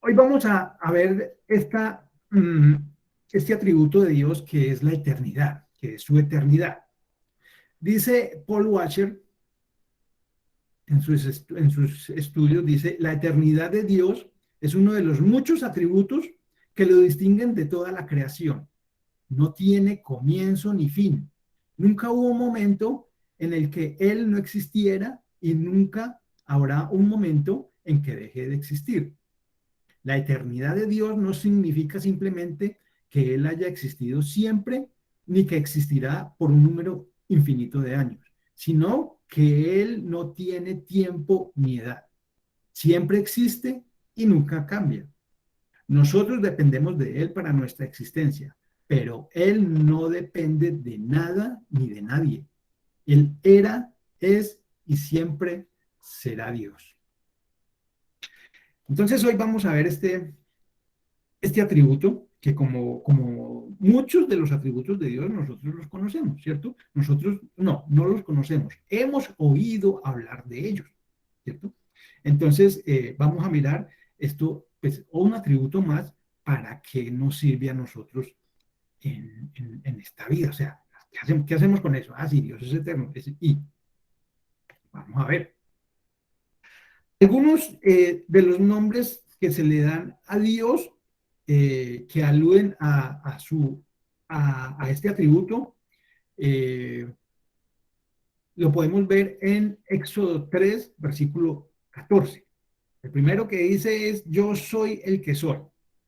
Hoy vamos a ver este atributo de Dios que es la eternidad, que es su eternidad. Dice Paul Washer en sus estudios, dice, la eternidad de Dios es uno de los muchos atributos que lo distinguen de toda la creación. No tiene comienzo ni fin. Nunca hubo un momento en el que Él no existiera y nunca habrá un momento en que deje de existir. La eternidad de Dios no significa simplemente que Él haya existido siempre, ni que existirá por un número infinito de años, sino que Él no tiene tiempo ni edad. Siempre existe y nunca cambia. Nosotros dependemos de Él para nuestra existencia, pero Él no depende de nada ni de nadie. Él era, es y siempre será Dios. Entonces hoy vamos a ver este atributo que como muchos de los atributos de Dios nosotros los conocemos, ¿cierto? Nosotros no los conocemos. Hemos oído hablar de ellos, ¿cierto? Entonces vamos a mirar esto, pues, un atributo más para que nos sirve a nosotros en esta vida. O sea, ¿qué hacemos con eso? Ah, sí, Dios es eterno. Y vamos a ver. Algunos de los nombres que se le dan a Dios que aluden a este atributo, eh, lo podemos ver en Éxodo 3, versículo 14. El primero que dice es, yo soy el que soy.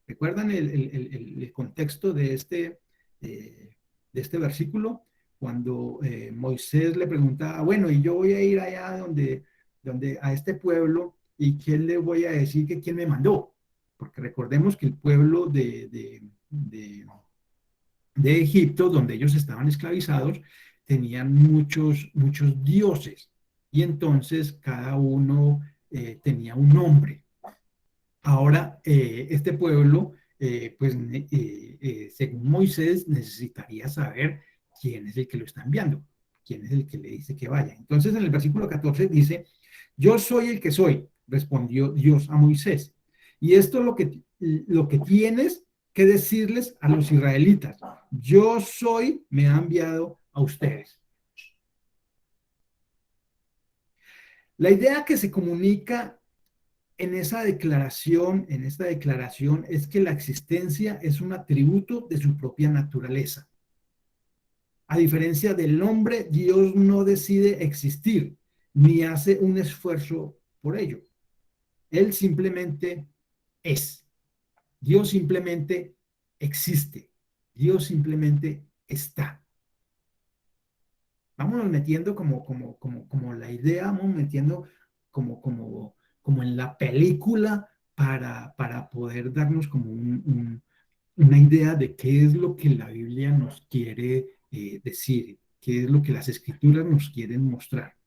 ¿Recuerdan el contexto de este versículo? Cuando Moisés le preguntaba, bueno, y yo voy a ir allá donde a este pueblo, y ¿quién le voy a decir que quién me mandó? Porque recordemos que el pueblo de Egipto, donde ellos estaban esclavizados, tenían muchos dioses, y entonces cada uno tenía un nombre. Ahora, este pueblo, según Moisés, necesitaría saber quién es el que lo está enviando, quién es el que le dice que vaya. Entonces, en el versículo 14 dice, yo soy el que soy, respondió Dios a Moisés. Y esto es lo que tienes que decirles a los israelitas. Yo soy, me ha enviado a ustedes. La idea que se comunica en esta declaración es que la existencia es un atributo de su propia naturaleza. A diferencia del hombre, Dios no decide existir ni hace un esfuerzo por ello. Él simplemente es. Dios simplemente existe. Dios simplemente está. Vámonos metiendo como la idea, vamos metiendo como en la película para poder darnos como una idea de qué es lo que la Biblia nos quiere decir, qué es lo que las escrituras nos quieren mostrar.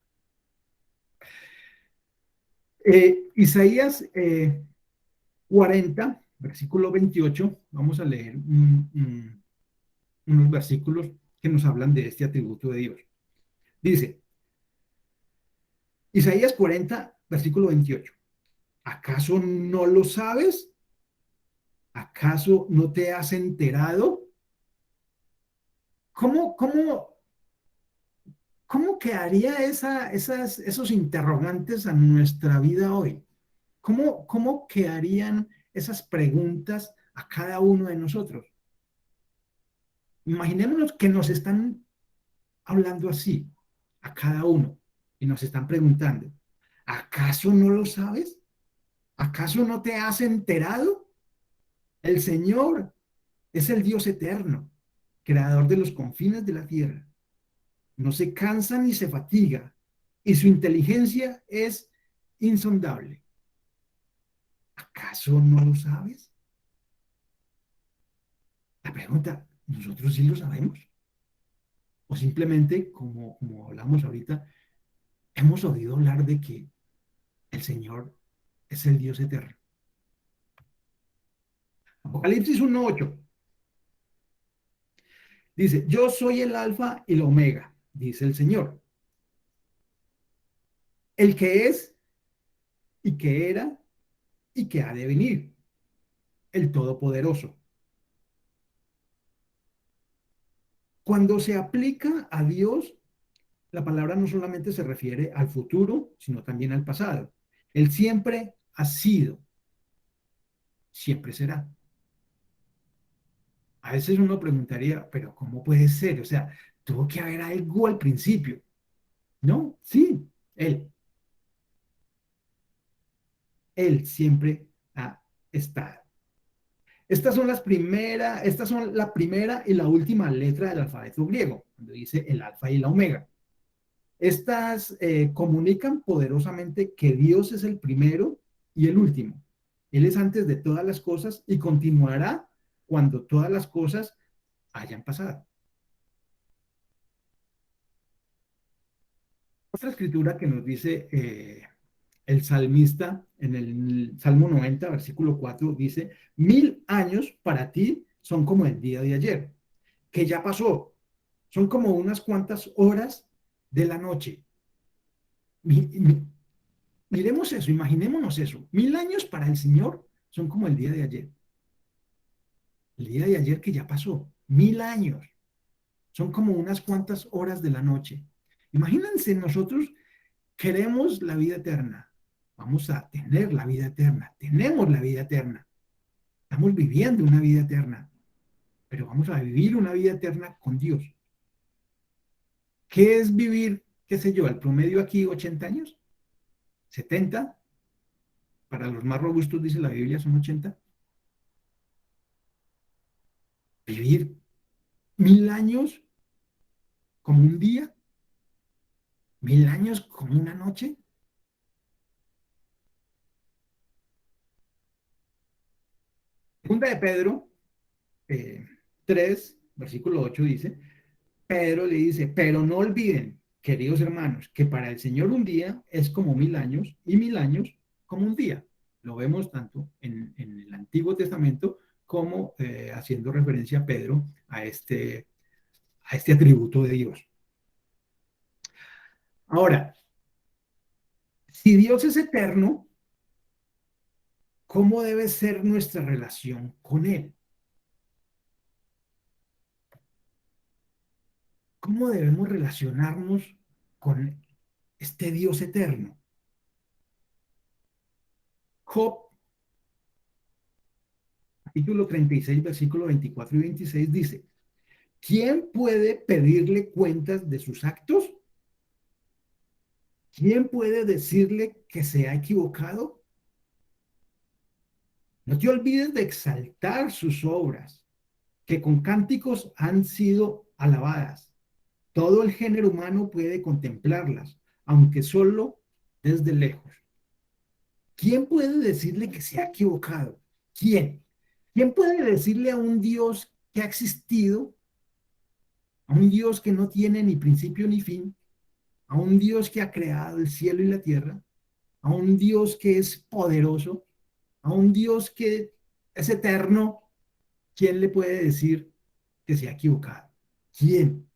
Isaías 40, versículo 28, vamos a leer unos versículos que nos hablan de este atributo de Dios. Dice, Isaías 40, versículo 28. ¿Acaso no lo sabes? ¿Acaso no te has enterado? ¿Cómo ¿Cómo quedaría esos interrogantes a nuestra vida hoy? ¿Cómo quedarían esas preguntas a cada uno de nosotros? Imaginémonos que nos están hablando así a cada uno y nos están preguntando, ¿acaso no lo sabes? ¿Acaso no te has enterado? El Señor es el Dios eterno, creador de los confines de la tierra. No se cansa ni se fatiga, y su inteligencia es insondable. ¿Acaso no lo sabes? La pregunta, ¿nosotros sí lo sabemos? O simplemente, como hablamos ahorita, hemos oído hablar de que el Señor es el Dios eterno. Apocalipsis 1:8 dice, yo soy el alfa y el omega, dice el Señor, el que es y que era y que ha de venir, el Todopoderoso. Cuando se aplica a Dios, la palabra no solamente se refiere al futuro, sino también al pasado. Él siempre ha sido, siempre será. A veces uno preguntaría, pero ¿cómo puede ser? O sea, tuvo que haber algo al principio. ¿No? Sí, él siempre ha estado. Estas son la primera y la última letra del alfabeto griego, cuando dice el alfa y la omega. Estas comunican poderosamente que Dios es el primero y el último. Él es antes de todas las cosas y continuará cuando todas las cosas hayan pasado. Otra escritura que nos dice el salmista en el Salmo 90, versículo 4, dice, 1000 años para ti son como el día de ayer, que ya pasó, son como unas cuantas horas de la noche. Miremos eso, imaginémonos eso. 1000 años para el Señor son como el día de ayer. El día de ayer que ya pasó. 1000 años. Son como unas cuantas horas de la noche. Imagínense, nosotros queremos la vida eterna. Vamos a tener la vida eterna. Tenemos la vida eterna. Estamos viviendo una vida eterna. Pero vamos a vivir una vida eterna con Dios. ¿Qué es vivir, qué sé yo, el promedio aquí 80 años? 70. Para los más robustos, dice la Biblia, son 80. Vivir 1000 años como un día, 1000 años como una noche. Segunda de Pedro 3, versículo 8 dice, Pedro le dice, pero no olviden, queridos hermanos, que para el Señor un día es como 1000 años y 1000 años como un día. Lo vemos tanto en el Antiguo Testamento como haciendo referencia a Pedro a este atributo de Dios. Ahora, si Dios es eterno, ¿cómo debe ser nuestra relación con Él? ¿Cómo debemos relacionarnos con este Dios eterno? Job, capítulo 36, versículo 24 y 26 dice, ¿quién puede pedirle cuentas de sus actos? ¿Quién puede decirle que se ha equivocado? No te olvides de exaltar sus obras, que con cánticos han sido alabadas. Todo el género humano puede contemplarlas, aunque solo desde lejos. ¿Quién puede decirle que se ha equivocado? ¿Quién? ¿Quién puede decirle a un Dios que ha existido, a un Dios que no tiene ni principio ni fin, a un Dios que ha creado el cielo y la tierra, a un Dios que es poderoso, a un Dios que es eterno? ¿Quién le puede decir que se ha equivocado? ¿Quién?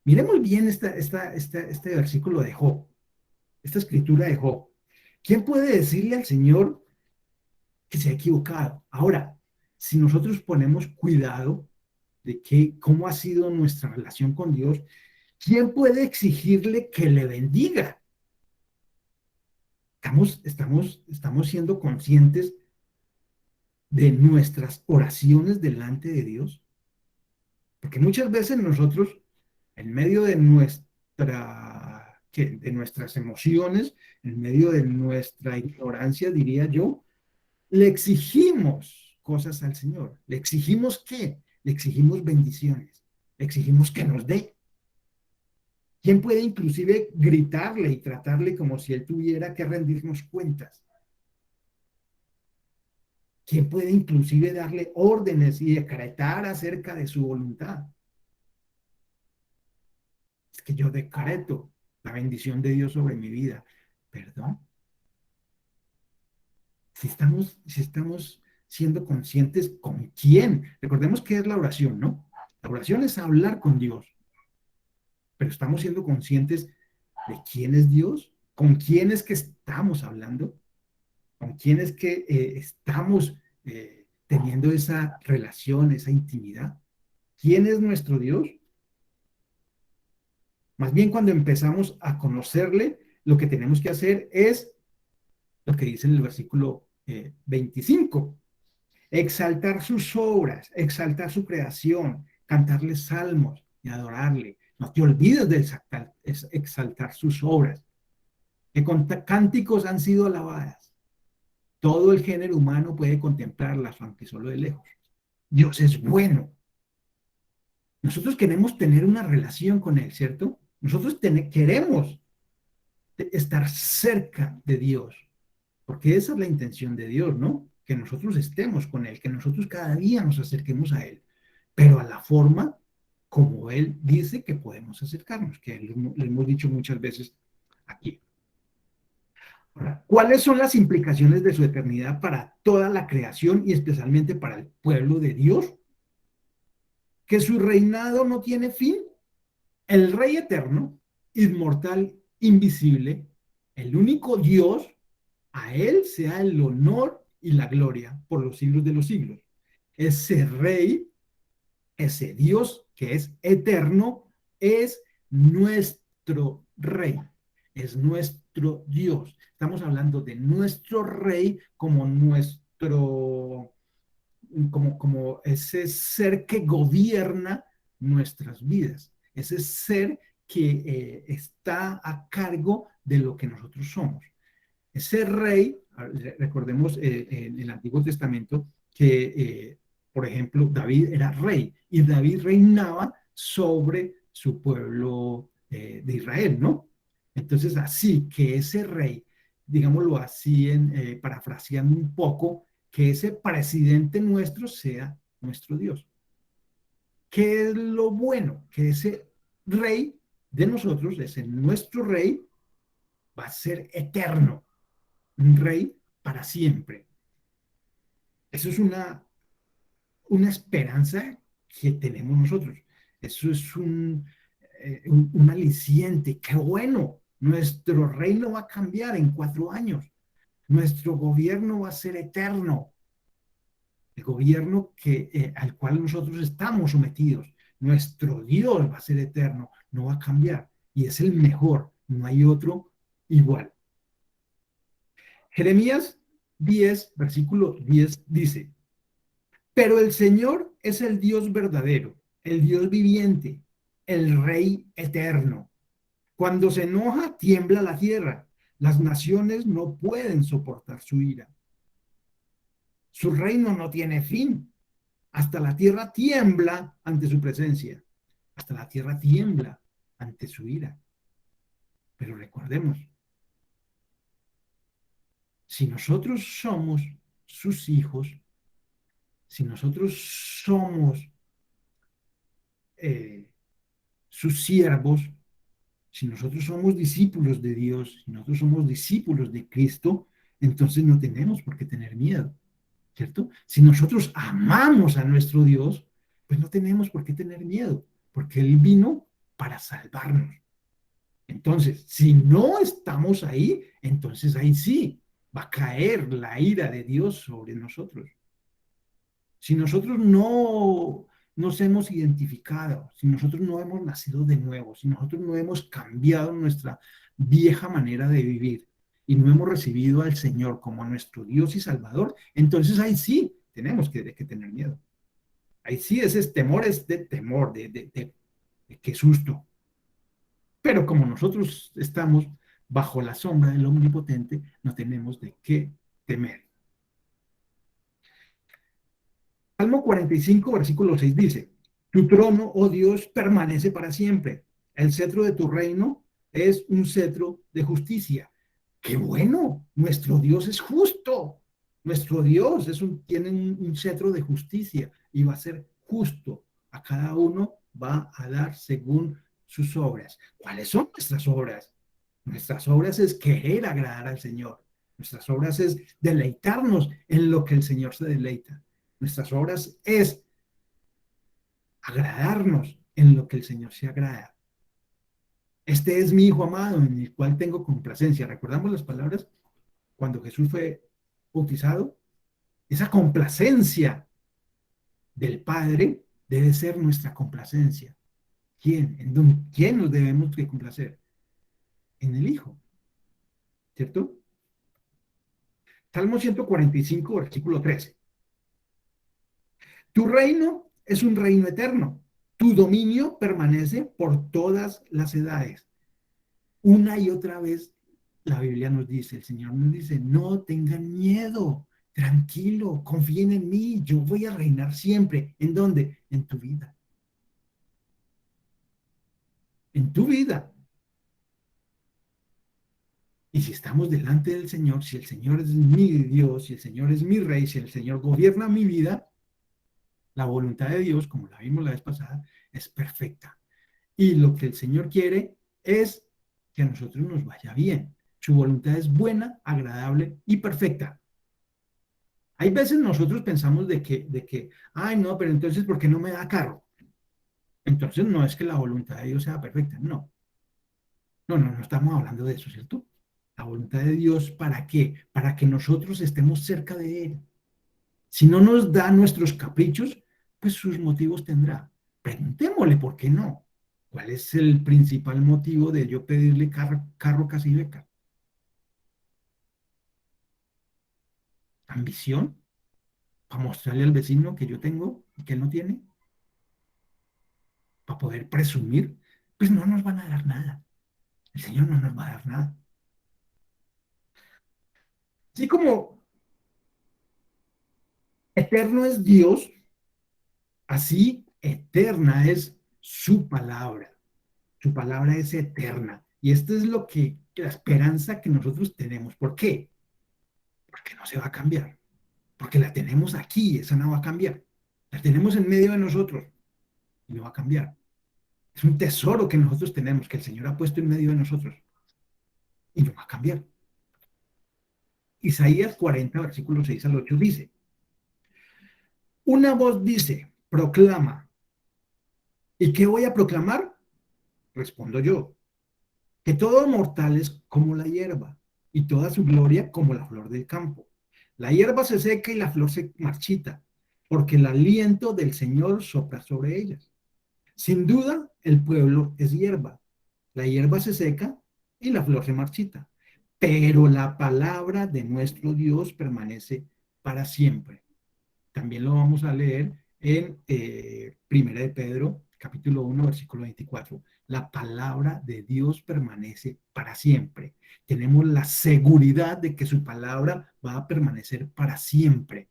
Miremos bien este versículo de Job, esta escritura de Job. ¿Quién puede decirle al Señor que se ha equivocado? Ahora, si nosotros ponemos cuidado de cómo ha sido nuestra relación con Dios, ¿quién puede exigirle que le bendiga? Estamos siendo conscientes de nuestras oraciones delante de Dios, porque muchas veces nosotros, en medio de nuestras emociones, en medio de nuestra ignorancia, diría yo, le exigimos cosas al Señor. ¿Le exigimos qué? Le exigimos bendiciones. Le exigimos que nos dé. ¿Quién puede inclusive gritarle y tratarle como si él tuviera que rendirnos cuentas? ¿Quién puede inclusive darle órdenes y decretar acerca de su voluntad? Es que yo decreto la bendición de Dios sobre mi vida. ¿Perdón? Si estamos siendo conscientes con quién. Recordemos qué es la oración, ¿no? La oración es hablar con Dios, pero estamos siendo conscientes de quién es Dios, con quién es que estamos hablando, con quién es que estamos teniendo esa relación, esa intimidad. ¿Quién es nuestro Dios? Más bien cuando empezamos a conocerle, lo que tenemos que hacer es lo que dice en el versículo 25, exaltar sus obras, exaltar su creación, cantarle salmos y adorarle. No te olvides de exaltar sus obras, que con cánticos han sido alabadas. Todo el género humano puede contemplarlas, aunque solo de lejos. Dios es bueno. Nosotros queremos tener una relación con Él, ¿cierto? Nosotros queremos estar cerca de Dios, porque esa es la intención de Dios, ¿no? Que nosotros estemos con Él, que nosotros cada día nos acerquemos a Él, pero a la forma como Él dice que podemos acercarnos, que le hemos dicho muchas veces aquí. Ahora, ¿cuáles son las implicaciones de su eternidad para toda la creación y especialmente para el pueblo de Dios? Que su reinado no tiene fin. El Rey eterno, inmortal, invisible, el único Dios, a Él sea el honor y la gloria por los siglos de los siglos. Ese Rey, ese Dios que es eterno, es nuestro Rey, es nuestro Dios. Estamos hablando de nuestro Rey como como ese ser que gobierna nuestras vidas, ese ser que está a cargo de lo que nosotros somos. Ese rey, recordemos en el Antiguo Testamento que, por ejemplo, David era rey y David reinaba sobre su pueblo de Israel, ¿no? Entonces, así que ese rey, digámoslo así, parafraseando un poco, que ese presidente nuestro sea nuestro Dios. ¿Qué es lo bueno? Que ese rey de nosotros, ese nuestro rey, va a ser eterno, un rey para siempre. Eso es una esperanza que tenemos nosotros. Eso es un aliciente. Qué bueno. Nuestro reino va a cambiar en 4 años. Nuestro gobierno va a ser eterno. El gobierno al cual nosotros estamos sometidos. Nuestro Dios va a ser eterno, no va a cambiar. Y es el mejor. No hay otro igual. Jeremías 10, versículo 10 dice, pero el Señor es el Dios verdadero, el Dios viviente, el Rey eterno. Cuando se enoja, tiembla la tierra. Las naciones no pueden soportar su ira. Su reino no tiene fin. Hasta la tierra tiembla ante su presencia. Hasta la tierra tiembla ante su ira. Pero recordemos, si nosotros somos sus hijos, si nosotros somos eh, sus siervos, si nosotros somos discípulos de Dios, si nosotros somos discípulos de Cristo, entonces no tenemos por qué tener miedo, ¿cierto? Si nosotros amamos a nuestro Dios, pues no tenemos por qué tener miedo, porque Él vino para salvarnos. Entonces, si no estamos ahí, entonces ahí sí va a caer la ira de Dios sobre nosotros. Si nosotros no nos hemos identificado, si nosotros no hemos nacido de nuevo, si nosotros no hemos cambiado nuestra vieja manera de vivir y no hemos recibido al Señor como nuestro Dios y Salvador, entonces ahí sí tenemos que tener miedo. Ahí sí ese temor es de temor, de qué susto. Pero como nosotros estamos bajo la sombra del Omnipotente, no tenemos de qué temer. Salmo 45, versículo 6 dice, tu trono, oh Dios, permanece para siempre. El cetro de tu reino es un cetro de justicia. ¡Qué bueno! Nuestro Dios es justo. Nuestro Dios tiene un cetro de justicia y va a ser justo. A cada uno va a dar según sus obras. ¿Cuáles son nuestras obras? Nuestras obras es querer agradar al Señor. Nuestras obras es deleitarnos en lo que el Señor se deleita. Nuestras obras es agradarnos en lo que el Señor se agrada. Este es mi Hijo amado, en el cual tengo complacencia. ¿Recordamos las palabras cuando Jesús fue bautizado? Esa complacencia del Padre debe ser nuestra complacencia. ¿Quién? ¿Quién nos debemos de complacer? En el Hijo, ¿cierto? Salmo 145, versículo 13. Tu reino es un reino eterno. Tu dominio permanece por todas las edades. Una y otra vez la Biblia nos dice, el Señor nos dice, no tengan miedo, tranquilo, confíen en mí, yo voy a reinar siempre. ¿En dónde? En tu vida. En tu vida. Y si estamos delante del Señor, si el Señor es mi Dios, si el Señor es mi Rey, si el Señor gobierna mi vida, la voluntad de Dios, como la vimos la vez pasada, es perfecta. Y lo que el Señor quiere es que a nosotros nos vaya bien. Su voluntad es buena, agradable y perfecta. Hay veces nosotros pensamos ay, no, pero entonces, ¿por qué no me da carro? Entonces no es que la voluntad de Dios sea perfecta, no. No estamos hablando de eso, ¿cierto? La voluntad de Dios, ¿para qué? Para que nosotros estemos cerca de Él. Si no nos da nuestros caprichos, pues sus motivos tendrá. Preguntémosle por qué no. ¿Cuál es el principal motivo de yo pedirle carro casi beca? ¿Ambición? ¿Para mostrarle al vecino que yo tengo y que él no tiene? ¿Para poder presumir? Pues no nos van a dar nada. El Señor no nos va a dar nada. Así como eterno es Dios, así eterna es su palabra. Su palabra es eterna. Y esto es la esperanza que nosotros tenemos. ¿Por qué? Porque no se va a cambiar. Porque la tenemos aquí, esa no va a cambiar. La tenemos en medio de nosotros y no va a cambiar. Es un tesoro que nosotros tenemos, que el Señor ha puesto en medio de nosotros y no va a cambiar. Isaías 40, versículo 6 al 8 dice, una voz dice, proclama. ¿Y qué voy a proclamar? Respondo yo, que todo mortal es como la hierba y toda su gloria como la flor del campo. La hierba se seca y la flor se marchita, porque el aliento del Señor sopla sobre ellas. Sin duda, el pueblo es hierba. La hierba se seca y la flor se marchita, pero la palabra de nuestro Dios permanece para siempre. También lo vamos a leer en Primera de Pedro, capítulo 1, versículo 24. La palabra de Dios permanece para siempre. Tenemos la seguridad de que su palabra va a permanecer para siempre.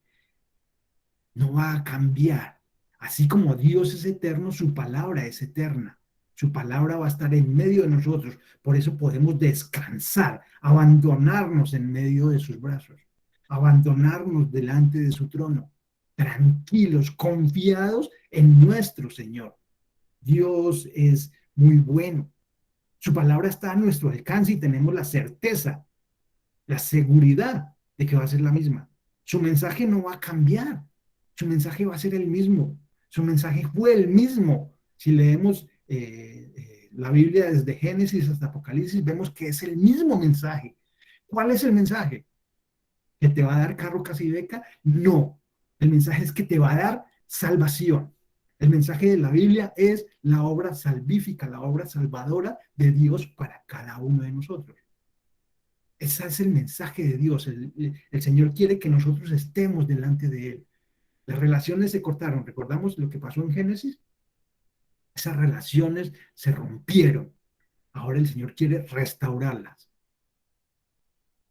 No va a cambiar. Así como Dios es eterno, su palabra es eterna. Su palabra va a estar en medio de nosotros. Por eso podemos descansar, abandonarnos en medio de sus brazos, abandonarnos delante de su trono, tranquilos, confiados en nuestro Señor. Dios es muy bueno. Su palabra está a nuestro alcance y tenemos la certeza, la seguridad de que va a ser la misma. Su mensaje no va a cambiar. Su mensaje va a ser el mismo. Su mensaje fue el mismo. Si leemos la Biblia desde Génesis hasta Apocalipsis, vemos que es el mismo mensaje. ¿Cuál es el mensaje? ¿Que te va a dar carro casi beca? No. El mensaje es que te va a dar salvación. El mensaje de la Biblia es la obra salvífica, la obra salvadora de Dios para cada uno de nosotros. Ese es el mensaje de Dios. El Señor quiere que nosotros estemos delante de Él. Las relaciones se cortaron. ¿Recordamos lo que pasó en Génesis? Esas relaciones se rompieron. Ahora el Señor quiere restaurarlas.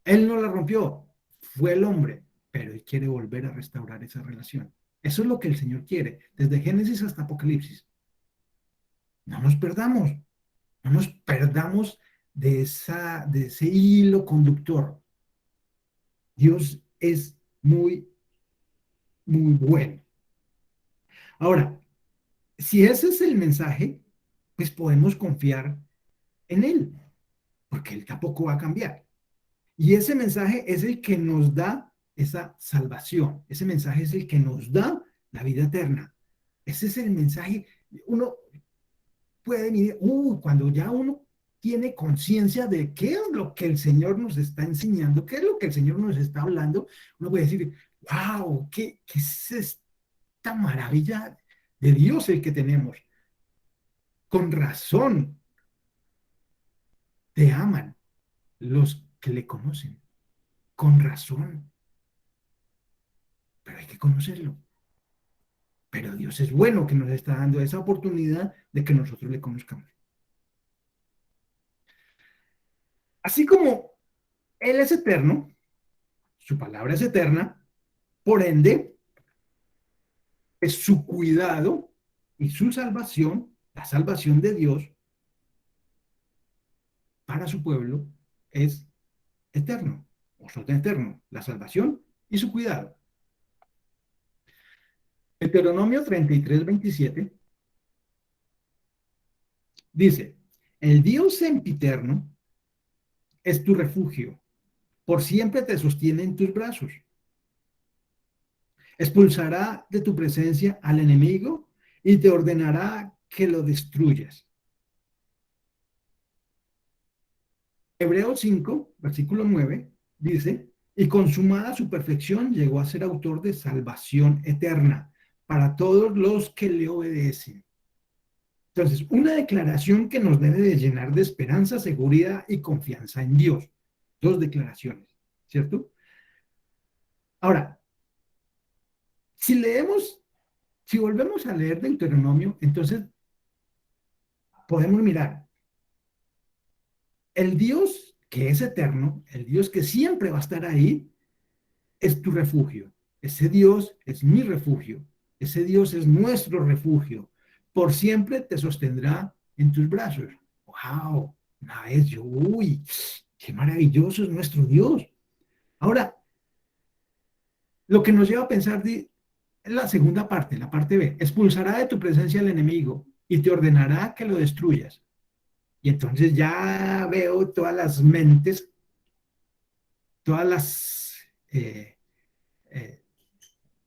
Él no la rompió, fue el hombre, pero Él quiere volver a restaurar esa relación. Eso es lo que el Señor quiere, desde Génesis hasta Apocalipsis. No nos perdamos, no nos perdamos de ese hilo conductor. Dios es muy, muy bueno. Ahora, si ese es el mensaje, pues podemos confiar en Él, porque Él tampoco va a cambiar. Y ese mensaje es el que nos da esa salvación. Ese mensaje es el que nos da la vida eterna. Ese es el mensaje. Uno puede mirar, cuando ya uno tiene conciencia de qué es lo que el Señor nos está enseñando, qué es lo que el Señor nos está hablando, uno puede decir, ¡Wow! ¿Qué es esta maravilla de Dios el que tenemos? Con razón te aman los que le conocen. Con razón. Pero hay que conocerlo. Pero Dios es bueno que nos está dando esa oportunidad de que nosotros le conozcamos. Así como Él es eterno, su palabra es eterna, por ende, es su cuidado y su salvación, la salvación de Dios para su pueblo, es eterno, o son eterno, la salvación y su cuidado. Deuteronomio 33:27 dice, el Dios sempiterno es tu refugio, por siempre te sostiene en tus brazos. Expulsará de tu presencia al enemigo y te ordenará que lo destruyas. Hebreos 5, versículo 9, dice, y consumada su perfección llegó a ser autor de salvación eterna para todos los que le obedecen. Entonces, una declaración que nos debe de llenar de esperanza, seguridad y confianza en Dios. Dos declaraciones, ¿cierto? Ahora, si leemos, si volvemos a leer Deuteronomio, entonces podemos mirar, el Dios que es eterno, el Dios que siempre va a estar ahí, es tu refugio. Ese Dios es mi refugio. Ese Dios es nuestro refugio. Por siempre te sostendrá en tus brazos. ¡Wow! Una vez yo, uy, qué maravilloso es nuestro Dios. Ahora, lo que nos lleva a pensar es la segunda parte, la parte B. Expulsará de tu presencia al enemigo y te ordenará que lo destruyas. Y entonces ya veo todas las mentes, todas las eh,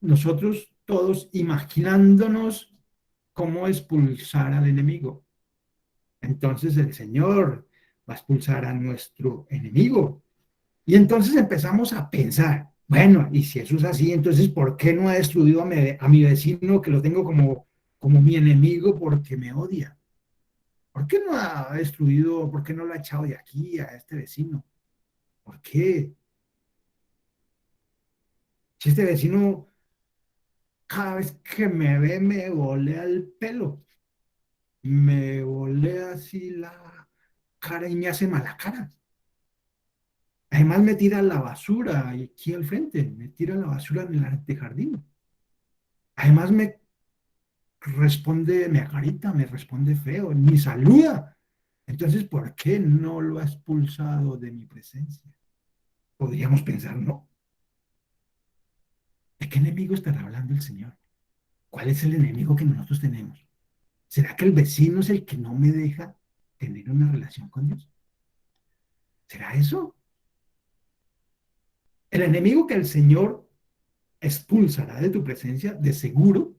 nosotros todos imaginándonos cómo expulsar al enemigo. Entonces el Señor va a expulsar a nuestro enemigo. Y entonces empezamos a pensar, bueno, y si eso es así, entonces ¿por qué no ha destruido a mi vecino que lo tengo como mi enemigo porque me odia? ¿Por qué no ha destruido, por qué no lo ha echado de aquí a este vecino? ¿Por qué? Si este vecino cada vez que me ve me volea el pelo, me volea así la cara y me hace mala cara. Además me tira la basura aquí al frente, me tira la basura en el jardín. Además me responde, me acarita, me responde feo, ni saluda. Entonces, ¿por qué no lo ha expulsado de mi presencia? Podríamos pensar, ¿no? ¿De qué enemigo estará hablando el Señor? ¿Cuál es el enemigo que nosotros tenemos? ¿Será que el vecino es el que no me deja tener una relación con Dios? ¿Será eso? El enemigo que el Señor expulsará de tu presencia, de seguro,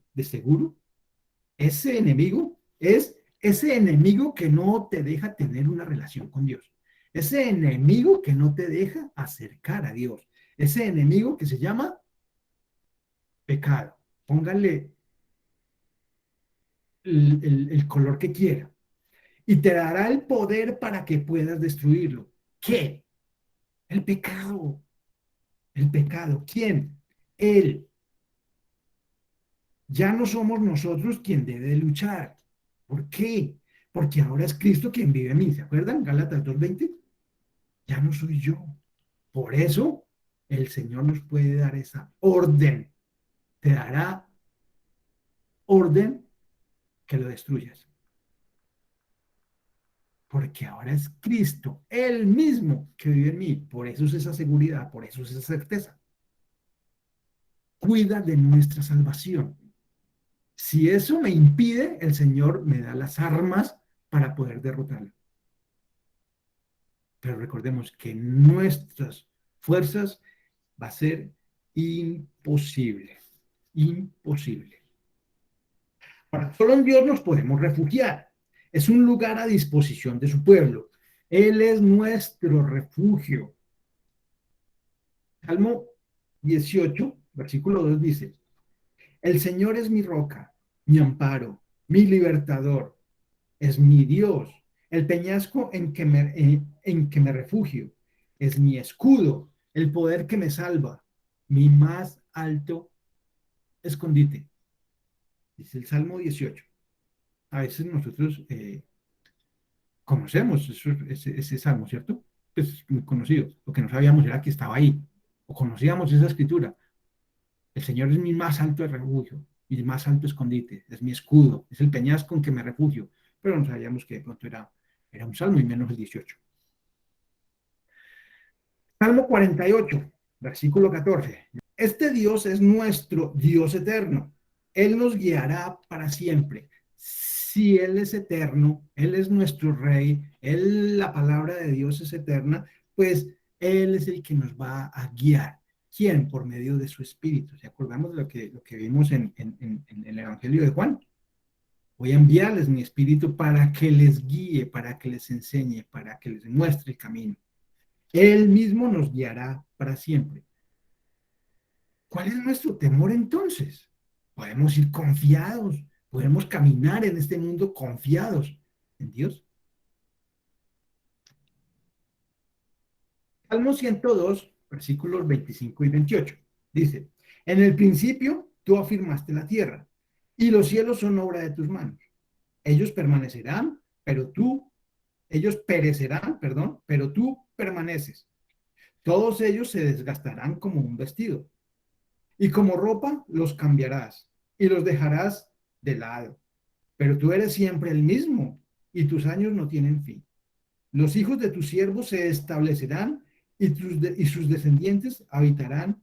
ese enemigo es ese enemigo que no te deja tener una relación con Dios. Ese enemigo que no te deja acercar a Dios. Ese enemigo que se llama pecado. Póngale el color que quiera. Y te dará el poder para que puedas destruirlo. ¿Qué? El pecado. El pecado. ¿Quién? Él. Ya no somos nosotros quien debe luchar. ¿Por qué? Porque ahora es Cristo quien vive en mí. ¿Se acuerdan? Gálatas 2:20. Ya no soy yo. Por eso el Señor nos puede dar esa orden. Te dará orden que lo destruyas. Porque ahora es Cristo, Él mismo que vive en mí. Por eso es esa seguridad, por eso es esa certeza. Cuida de nuestra salvación. Si eso me impide, el Señor me da las armas para poder derrotarlo. Pero recordemos que nuestras fuerzas va a ser imposible. Imposible. Ahora, solo en Dios nos podemos refugiar. Es un lugar a disposición de su pueblo. Él es nuestro refugio. Salmo 18, versículo 2 dice, el Señor es mi roca, mi amparo, mi libertador, es mi Dios, el peñasco en que me refugio, es mi escudo, el poder que me salva, mi más alto escondite. Dice el Salmo 18. A veces nosotros conocemos ese salmo, ¿cierto? Es muy conocido. Lo que no sabíamos era que estaba ahí, o conocíamos esa escritura. El Señor es mi más alto refugio, mi más alto escondite, es mi escudo, es el peñasco en que me refugio. Pero no sabíamos que de pronto era un salmo y menos el 18. Salmo 48, versículo 14. Este Dios es nuestro Dios eterno. Él nos guiará para siempre. Si Él es eterno, Él es nuestro Rey, la palabra de Dios es eterna, pues Él es el que nos va a guiar. ¿Quién? Por medio de su Espíritu. ¿Se acordamos de lo que vimos en el Evangelio de Juan? Voy a enviarles mi Espíritu para que les guíe, para que les enseñe, para que les muestre el camino. Él mismo nos guiará para siempre. ¿Cuál es nuestro temor entonces? Podemos ir confiados, podemos caminar en este mundo confiados en Dios. Salmo 102, versículos 25 y 28. Dice, en el principio tú afirmaste la tierra y los cielos son obra de tus manos. Ellos permanecerán, ellos perecerán, perdón, pero tú permaneces. Todos ellos se desgastarán como un vestido y como ropa los cambiarás y los dejarás de lado. Pero tú eres siempre el mismo y tus años no tienen fin. Los hijos de tus siervos se establecerán y sus descendientes habitarán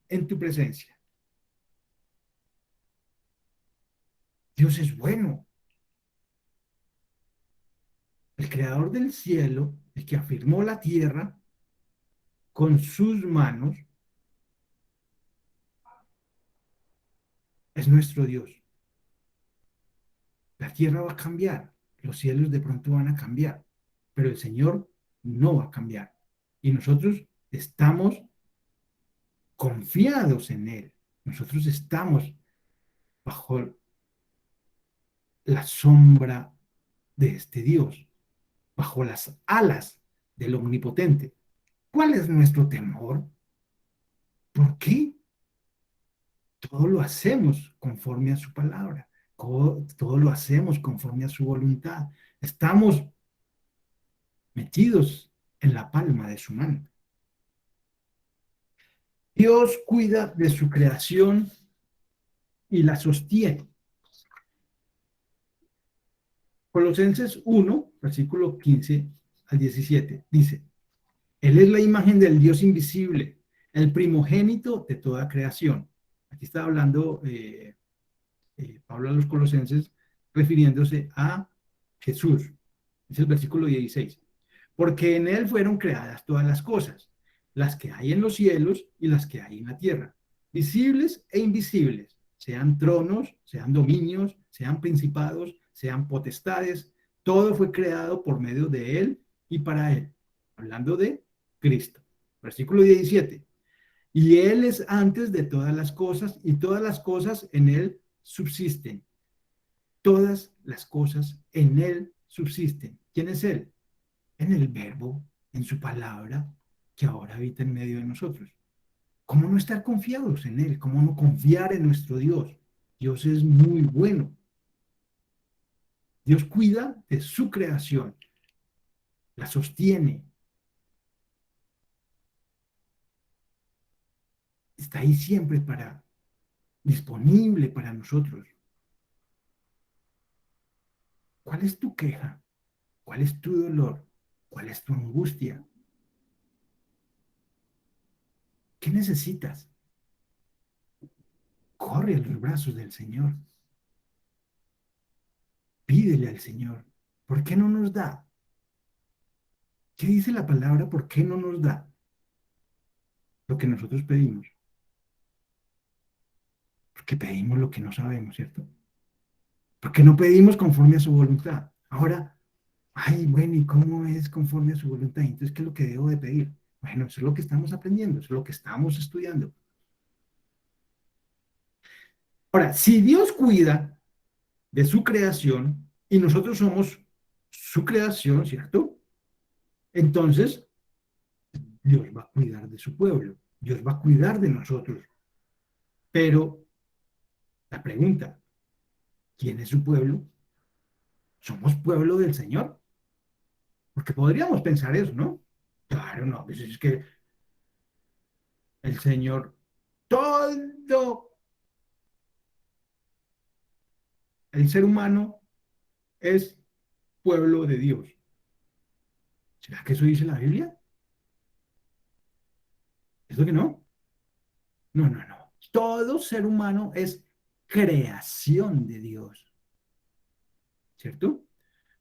en tu presencia. Dios es bueno. El creador del cielo, el que afirmó la tierra con sus manos, es nuestro Dios. La tierra va a cambiar, los cielos de pronto van a cambiar, pero el Señor no va a cambiar. Y nosotros estamos confiados en Él. Nosotros estamos bajo la sombra de este Dios, bajo las alas del Omnipotente. ¿Cuál es nuestro temor? ¿Por qué? Todo lo hacemos conforme a su palabra, todo lo hacemos conforme a su voluntad. Estamos metidos en la palma de su mano. Dios cuida de su creación y la sostiene. Colosenses 1, versículo 15 al 17, dice, Él es la imagen del Dios invisible, el primogénito de toda creación. Aquí está hablando Pablo a los Colosenses refiriéndose a Jesús. Es el versículo 16. Porque en Él fueron creadas todas las cosas, las que hay en los cielos y las que hay en la tierra, visibles e invisibles, sean tronos, sean dominios, sean principados, sean potestades, todo fue creado por medio de Él y para Él. Hablando de Cristo. Versículo 17. Y Él es antes de todas las cosas y todas las cosas en Él subsisten. Todas las cosas en Él subsisten. ¿Quién es Él? En el Verbo, en su palabra, que ahora habita en medio de nosotros. ¿Cómo no estar confiados en Él? ¿Cómo no confiar en nuestro Dios? Dios es muy bueno. Dios cuida de su creación, la sostiene. Está ahí siempre disponible para nosotros. ¿Cuál es tu queja? ¿Cuál es tu dolor? ¿Cuál es tu angustia? ¿Qué necesitas? Corre a los brazos del Señor. Pídele al Señor. ¿Por qué no nos da? ¿Qué dice la palabra? ¿Por qué no nos da lo que nosotros pedimos? Porque pedimos lo que no sabemos, ¿cierto? Porque no pedimos conforme a su voluntad. Ahora, ay, bueno, ¿y cómo es conforme a su voluntad? Entonces, ¿qué es lo que debo de pedir? Bueno, eso es lo que estamos aprendiendo, eso es lo que estamos estudiando. Ahora, si Dios cuida de su creación y nosotros somos su creación, ¿cierto? Entonces, Dios va a cuidar de su pueblo, Dios va a cuidar de nosotros. Pero la pregunta, ¿quién es su pueblo? ¿Somos pueblo del Señor? Porque podríamos pensar eso, ¿no? Claro, no, pues es que el Señor, todo el ser humano es pueblo de Dios. ¿Será que eso dice la Biblia? ¿Eso que no? No, no, no. Todo ser humano es creación de Dios, ¿cierto?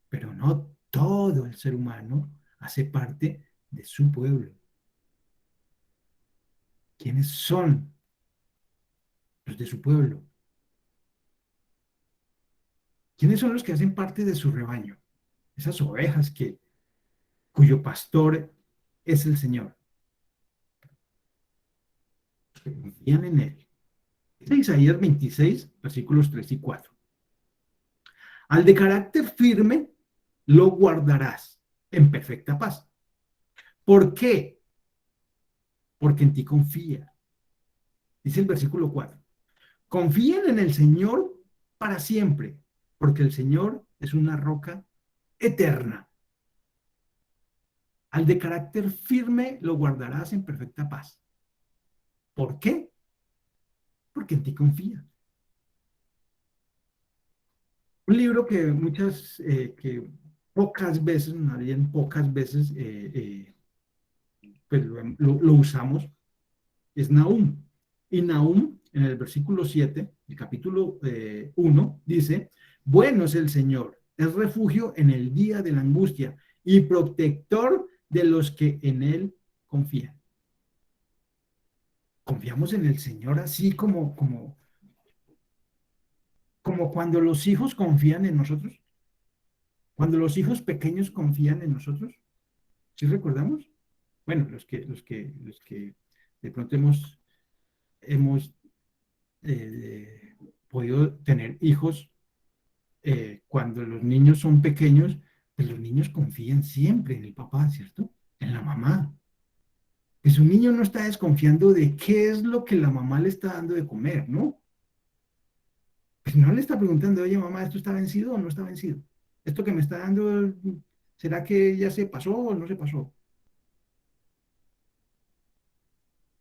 Pero no todo el ser humano hace parte de su pueblo. ¿Quiénes son los de su pueblo? ¿Quiénes son los que hacen parte de su rebaño? Esas ovejas cuyo pastor es el Señor, que confían en Él. Es Isaías 26, versículos 3 y 4. Al de carácter firme lo guardarás en perfecta paz. ¿Por qué? Porque en ti confía. Dice el versículo 4. Confíen en el Señor para siempre, porque el Señor es una roca eterna. Al de carácter firme lo guardarás en perfecta paz. ¿Por qué? Porque en ti confía. Un libro que que pocas veces, más bien pocas veces, pues lo usamos, es Nahum. Y Nahum, en el versículo 7, el capítulo 1, dice, bueno es el Señor, es refugio en el día de la angustia y protector de los que en Él confían. Confiamos en el Señor así como cuando los hijos confían en nosotros, cuando los hijos pequeños confían en nosotros. ¿Sí recordamos? Bueno, los que de pronto hemos podido tener hijos cuando los niños son pequeños, pues los niños confían siempre en el papá, ¿cierto? En la mamá. Pues un niño no está desconfiando de qué es lo que la mamá le está dando de comer, ¿no? Pues no le está preguntando, oye, mamá, ¿esto está vencido o no está vencido? ¿Esto que me está dando, será que ya se pasó o no se pasó?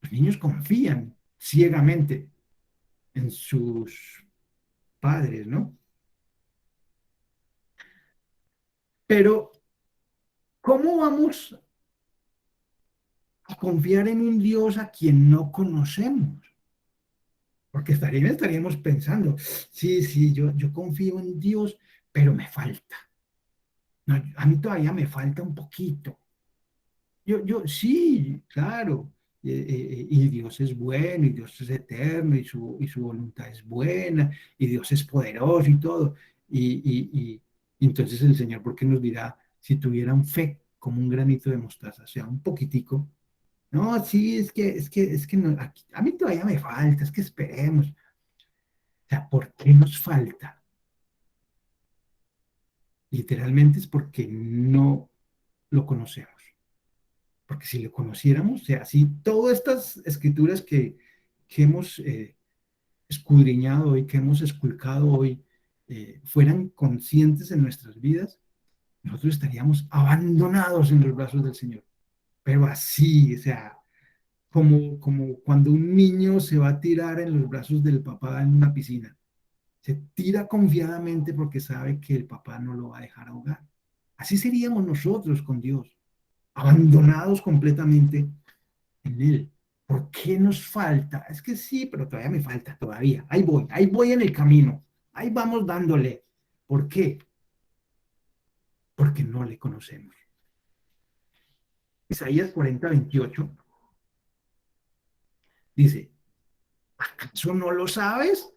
Los niños confían ciegamente en sus padres, ¿no? Pero, ¿cómo vamos a confiar en un Dios a quien no conocemos? Porque estaríamos pensando, sí, sí, yo confío en Dios, pero me falta. No, a mí todavía me falta un poquito. Sí, claro. Y Dios es bueno, y Dios es eterno, y su voluntad es buena, y Dios es poderoso y todo. Y entonces el Señor, ¿por qué nos dirá, si tuvieran fe como un granito de mostaza, o sea, un poquitico? No, sí, es que no, a mí todavía me falta, es que esperemos. O sea, ¿por qué nos falta? Literalmente es porque no lo conocemos. Porque si lo conociéramos, o sea, si todas estas escrituras que hemos escudriñado hoy, que hemos esculcado hoy, fueran conscientes en nuestras vidas, nosotros estaríamos abandonados en los brazos del Señor. Pero así, o sea, como cuando un niño se va a tirar en los brazos del papá en una piscina. Se tira confiadamente porque sabe que el papá no lo va a dejar ahogar. Así seríamos nosotros con Dios, abandonados completamente en Él. ¿Por qué nos falta? Es que sí, pero todavía me falta, todavía. Ahí voy en el camino. Ahí vamos dándole. ¿Por qué? Porque no le conocemos. Isaías 40:28 dice, ¿acaso no lo sabes?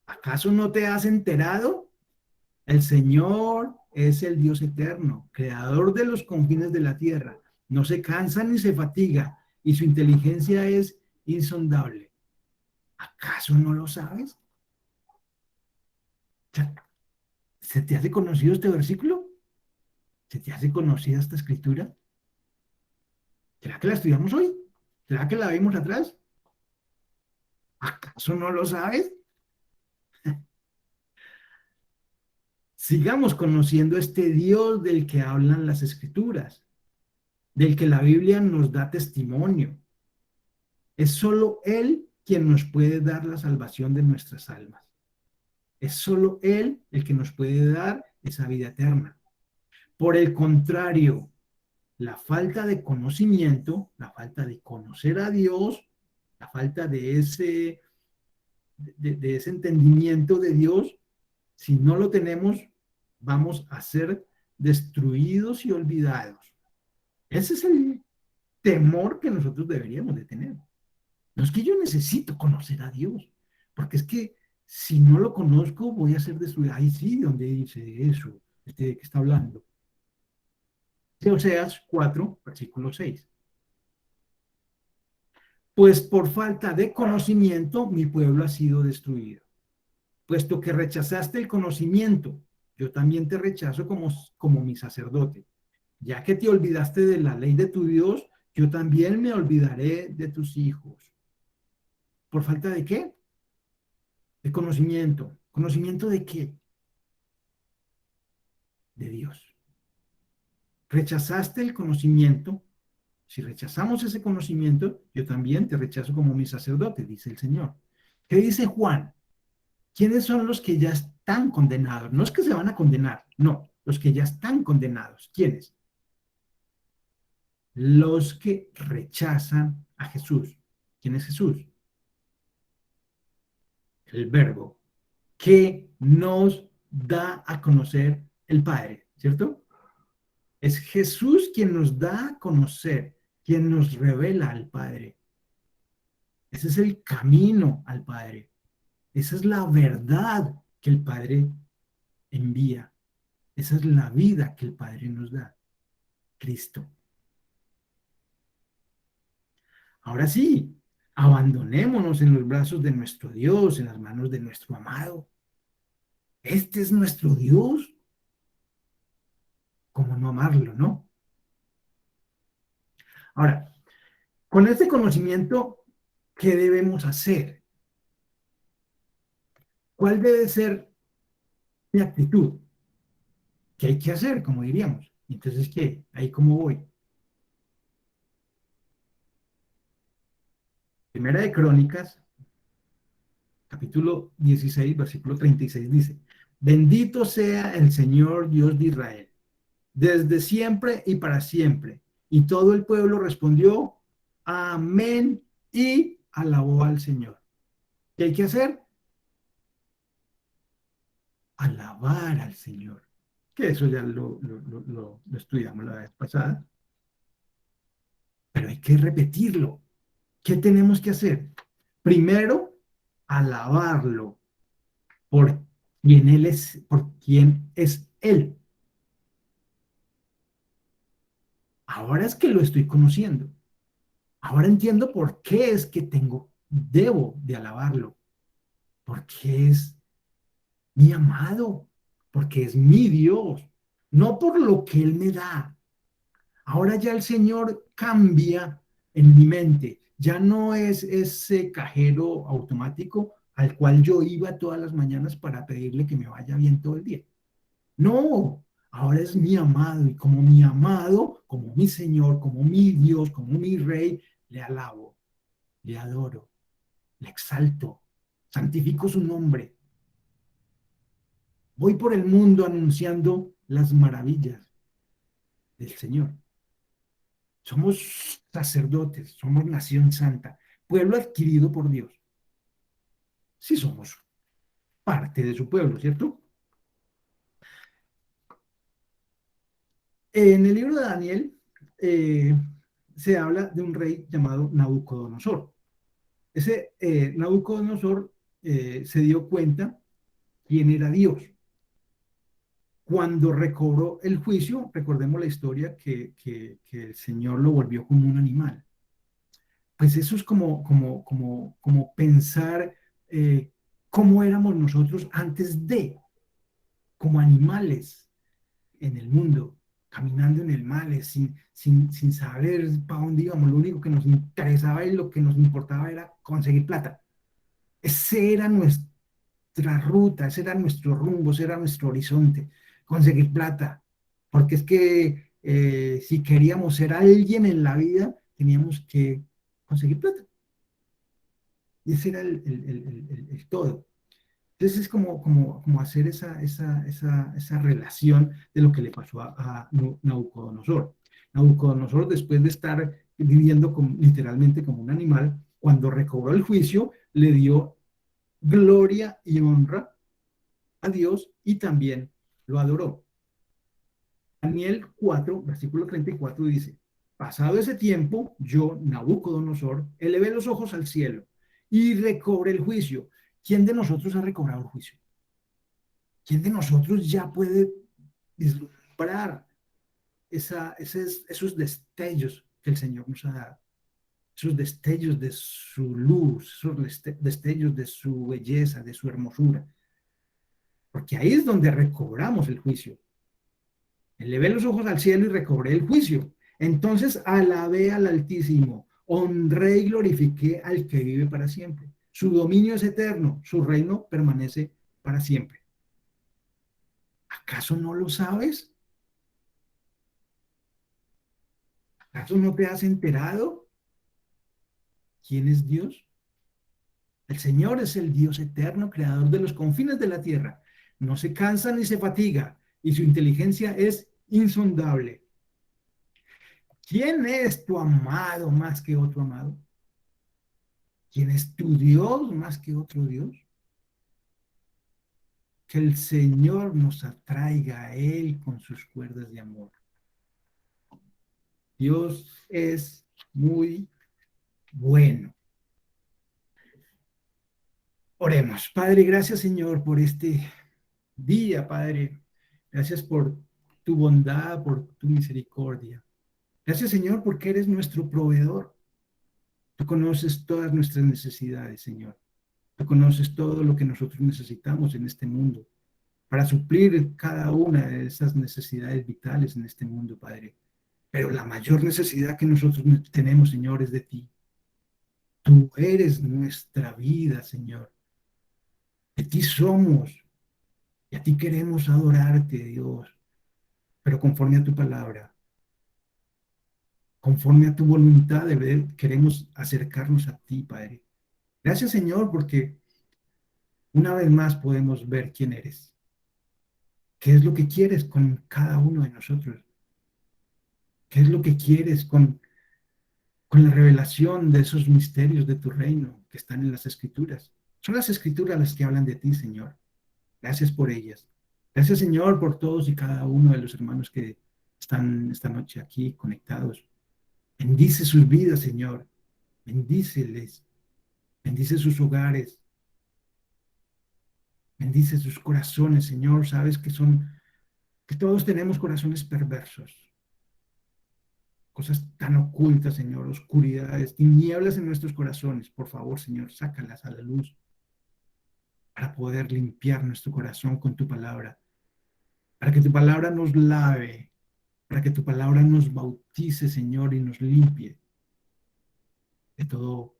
¿Acaso no te has enterado? El Señor es el Dios eterno, creador de los confines de la tierra. No se cansa ni se fatiga y su inteligencia es insondable. ¿Acaso no lo sabes? sea, ¿se te hace conocido este versículo? ¿Se te hace conocida esta escritura? ¿Será que la estudiamos hoy? ¿Será que la vimos atrás? ¿Acaso no lo sabes? Sigamos conociendo este Dios del que hablan las escrituras, del que la Biblia nos da testimonio. Es solo Él quien nos puede dar la salvación de nuestras almas. Es solo Él el que nos puede dar esa vida eterna. Por el contrario, la falta de conocimiento, la falta de conocer a Dios, la falta de ese entendimiento de Dios, si no lo tenemos, vamos a ser destruidos y olvidados. Ese es el temor que nosotros deberíamos de tener. No es que yo necesito conocer a Dios, porque es que si no lo conozco voy a ser destruido. Ay, sí, ¿dónde dice eso? ¿De qué está hablando? De Oseas 4, versículo 6. Pues por falta de conocimiento mi pueblo ha sido destruido. Puesto que rechazaste el conocimiento, yo también te rechazo como mi sacerdote. Ya que te olvidaste de la ley de tu Dios, yo también me olvidaré de tus hijos. ¿Por falta de qué? De conocimiento. ¿Conocimiento de qué? De Dios. Rechazaste el conocimiento. Si rechazamos ese conocimiento, yo también te rechazo como mi sacerdote, dice el Señor. ¿Qué dice Juan? ¿Quiénes son los que ya están condenados? No es que se van a condenar, no, los que ya están condenados. ¿Quiénes? Los que rechazan a Jesús. ¿Quién es Jesús? El verbo que nos da a conocer el Padre, ¿cierto? Es Jesús quien nos da a conocer, quien nos revela al Padre. Ese es el camino al Padre. Esa es la verdad que el Padre envía. Esa es la vida que el Padre nos da. Cristo. Ahora sí, abandonémonos en los brazos de nuestro Dios, en las manos de nuestro amado. Este es nuestro Dios. ¿Cómo no amarlo, no? Ahora, con este conocimiento, ¿qué debemos hacer? ¿Cuál debe ser mi actitud? ¿Qué hay que hacer, como diríamos? Entonces, ¿qué? Ahí cómo voy. Primera de Crónicas, capítulo 16, versículo 36 dice, bendito sea el Señor Dios de Israel, desde siempre y para siempre. Y todo el pueblo respondió, amén, y alabó al Señor. ¿Qué hay que hacer? Alabar al Señor. Que eso ya lo estudiamos la vez pasada, pero hay que repetirlo. ¿Qué tenemos que hacer? Primero, alabarlo por quién Él es, por quién es Él. Ahora es que lo estoy conociendo. Ahora entiendo por qué es que debo de alabarlo. Porque es mi amado, porque es mi Dios, no por lo que Él me da. Ahora ya el Señor cambia en mi mente, ya no es ese cajero automático al cual yo iba todas las mañanas para pedirle que me vaya bien todo el día. No, ahora es mi amado y como mi amado, como mi Señor, como mi Dios, como mi Rey, le alabo, le adoro, le exalto, santifico su nombre. Voy por el mundo anunciando las maravillas del Señor. Somos sacerdotes, somos nación santa, pueblo adquirido por Dios. Sí somos parte de su pueblo, ¿cierto? En el libro de Daniel eh, se habla de un rey llamado Nabucodonosor. Ese Nabucodonosor se dio cuenta quién era Dios. Cuando recobró el juicio, recordemos la historia que el Señor lo volvió como un animal. Pues eso es como pensar cómo éramos nosotros antes de. como animales en el mundo, caminando en el mal, sin saber para dónde íbamos. Lo único que nos interesaba y lo que nos importaba era conseguir plata. Ese era nuestra ruta, ese era nuestro rumbo, ese era nuestro horizonte, conseguir plata. Porque es que si queríamos ser alguien en la vida, teníamos que conseguir plata. Y ese era el todo. Entonces es como hacer esa relación de lo que le pasó a Nabucodonosor. Nabucodonosor, después de estar viviendo literalmente como un animal, cuando recobró el juicio, le dio gloria y honra a Dios y también lo adoró. Daniel 4, versículo 34 dice, pasado ese tiempo, yo, Nabucodonosor, elevé los ojos al cielo y recobré el juicio. ¿Quién de nosotros ha recobrado el juicio? ¿Quién de nosotros ya puede vislumbrar esos destellos que el Señor nos ha dado? Esos destellos de su luz, esos destellos de su belleza, de su hermosura. Porque ahí es donde recobramos el juicio. Elevé los ojos al cielo y recobré el juicio. Entonces alabé al Altísimo, honré y glorifiqué al que vive para siempre. Su dominio es eterno, su reino permanece para siempre. ¿Acaso no lo sabes? ¿Acaso no te has enterado quién es Dios? El Señor es el Dios eterno, creador de los confines de la tierra. No se cansa ni se fatiga, y su inteligencia es insondable. ¿Quién es tu amado más que otro amado? ¿Quién es tu Dios más que otro Dios? Que el Señor nos atraiga a Él con sus cuerdas de amor. Dios es muy bueno. Oremos. Padre, gracias Señor por este día, Padre. Gracias por tu bondad, por tu misericordia. Gracias Señor porque eres nuestro proveedor. Tú conoces todas nuestras necesidades, Señor. Tú conoces todo lo que nosotros necesitamos en este mundo para suplir cada una de esas necesidades vitales en este mundo, Padre. Pero la mayor necesidad que nosotros tenemos, Señor, es de ti. Tú eres nuestra vida, Señor. De ti somos y a ti queremos adorarte, Dios, pero conforme a tu palabra, conforme a tu voluntad, queremos acercarnos a ti, Padre. Gracias, Señor, porque una vez más podemos ver quién eres, qué es lo que quieres con cada uno de nosotros, qué es lo que quieres con la revelación de esos misterios de tu reino que están en las Escrituras. Son las Escrituras las que hablan de ti, Señor. Gracias por ellas. Gracias, Señor, por todos y cada uno de los hermanos que están esta noche aquí conectados. Bendice sus vidas, Señor. Bendíceles. Bendice sus hogares. Bendice sus corazones, Señor. Sabes que todos tenemos corazones perversos. Cosas tan ocultas, Señor, oscuridades, tinieblas en nuestros corazones. Por favor, Señor, sácalas a la luz para poder limpiar nuestro corazón con tu palabra, para que tu palabra nos lave, para que tu palabra nos bautice, Señor, y nos limpie de todo,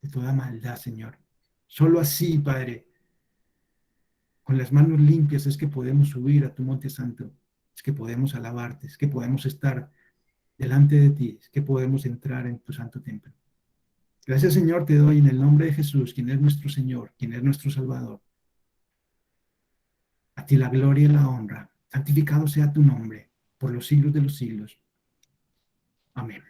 de toda maldad, Señor. Solo así, Padre, con las manos limpias es que podemos subir a tu monte santo, es que podemos alabarte, es que podemos estar delante de ti, es que podemos entrar en tu santo templo. Gracias, Señor, te doy en el nombre de Jesús, quien es nuestro Señor, quien es nuestro Salvador. A ti la gloria y la honra. Santificado sea tu nombre por los siglos de los siglos. Amén.